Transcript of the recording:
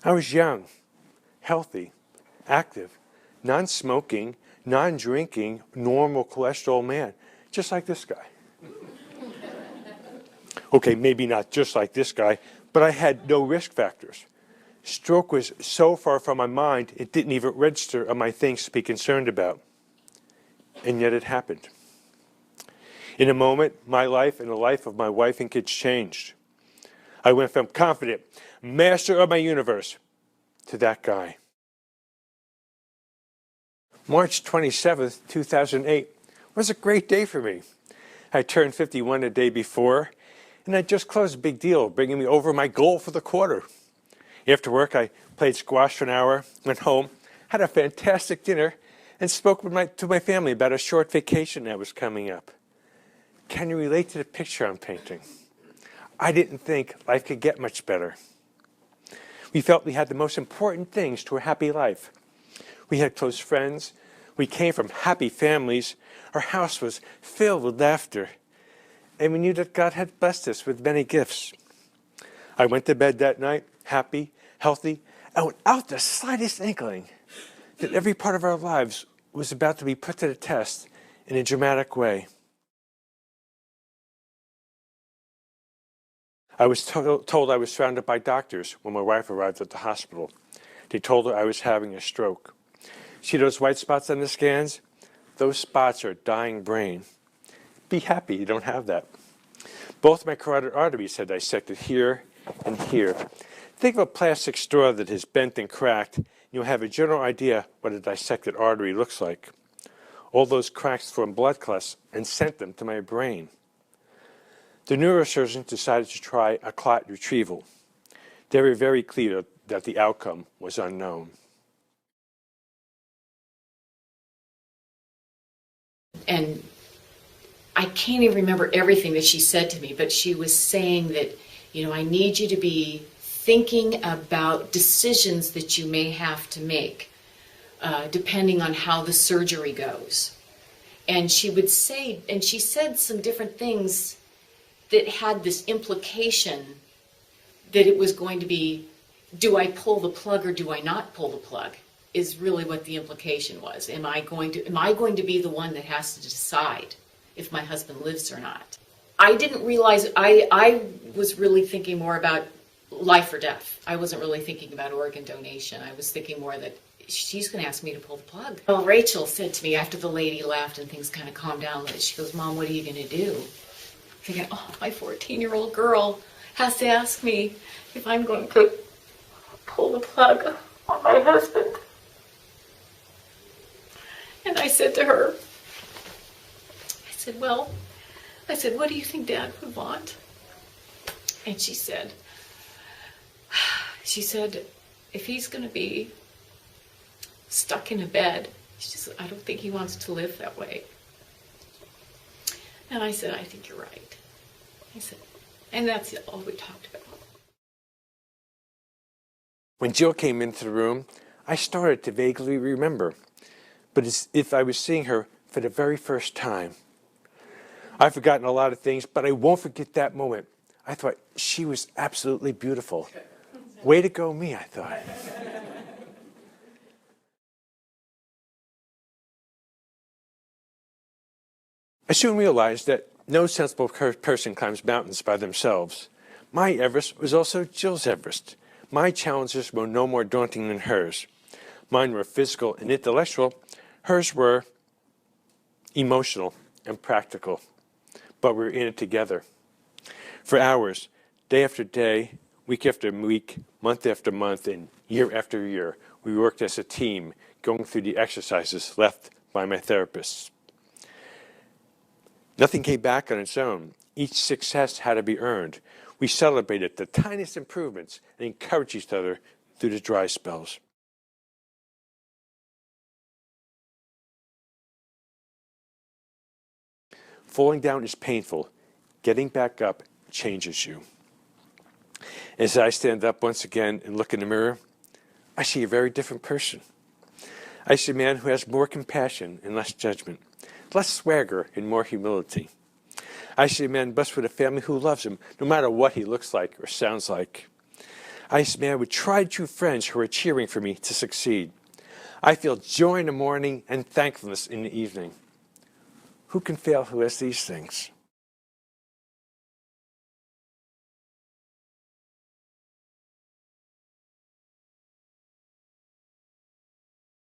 I was young, healthy, active, non-smoking, non-drinking, normal cholesterol man, just like this guy. Okay, maybe not just like this guy, but I had no risk factors. Stroke was so far from my mind, it didn't even register on my things to be concerned about. And yet it happened. In a moment, my life and the life of my wife and kids changed. I went from confident, master of my universe, to that guy. March 27th, 2008 was a great day for me. I turned 51 the day before, and I just closed a big deal, bringing me over my goal for the quarter. After work, I played squash for an hour, went home, had a fantastic dinner, and spoke to my family about a short vacation that was coming up. Can you relate to the picture I'm painting? I didn't think life could get much better. We felt we had the most important things to a happy life. We had close friends. We came from happy families. Our house was filled with laughter. And we knew that God had blessed us with many gifts. I went to bed that night, happy, healthy, and without the slightest inkling that every part of our lives was about to be put to the test in a dramatic way. I was told I was surrounded by doctors when my wife arrived at the hospital. They told her I was having a stroke. See those white spots on the scans? Those spots are a dying brain. Be happy you don't have that. Both my carotid arteries had dissected here and here. Think of a plastic straw that is bent and cracked, and you'll have a general idea what a dissected artery looks like. All those cracks formed blood clots and sent them to my brain. The neurosurgeons decided to try a clot retrieval. They were very clear that the outcome was unknown. And I can't even remember everything that she said to me, but she was saying that, I need you to be thinking about decisions that you may have to make, depending on how the surgery goes. And she would say, and she said some different things that had this implication that it was going to be, do I pull the plug or do I not pull the plug, is really what the implication was. Am I going to be the one that has to decide if my husband lives or not? I didn't realize, I was really thinking more about life or death. I wasn't really thinking about organ donation. I was thinking more that she's going to ask me to pull the plug. Well, Rachel said to me after the lady left and things kind of calmed down, she goes, Mom, what are you going to do? Thinking, my 14-year-old girl has to ask me if I'm going to pull the plug on my husband. And I said to her, what do you think Dad would want? And she said, if he's going to be stuck in a bed, I don't think he wants to live that way. And I said, I think you're right. I said, and that's all we talked about. When Jill came into the room, I started to vaguely remember, but as if I was seeing her for the very first time. I've forgotten a lot of things, but I won't forget that moment. I thought, she was absolutely beautiful. Way to go me, I thought. I soon realized that no sensible person climbs mountains by themselves. My Everest was also Jill's Everest. My challenges were no more daunting than hers. Mine were physical and intellectual. Hers were emotional and practical. But we were in it together. For hours, day after day, week after week, month after month, and year after year, we worked as a team, going through the exercises left by my therapists. Nothing came back on its own. Each success had to be earned. We celebrated the tiniest improvements and encouraged each other through the dry spells. Falling down is painful. Getting back up changes you. As I stand up once again and look in the mirror, I see a very different person. I see a man who has more compassion and less judgment, less swagger and more humility. I see a man blessed with a family who loves him, no matter what he looks like or sounds like. I smile with tried true friends who are cheering for me to succeed. I feel joy in the morning and thankfulness in the evening. Who can fail who has these things?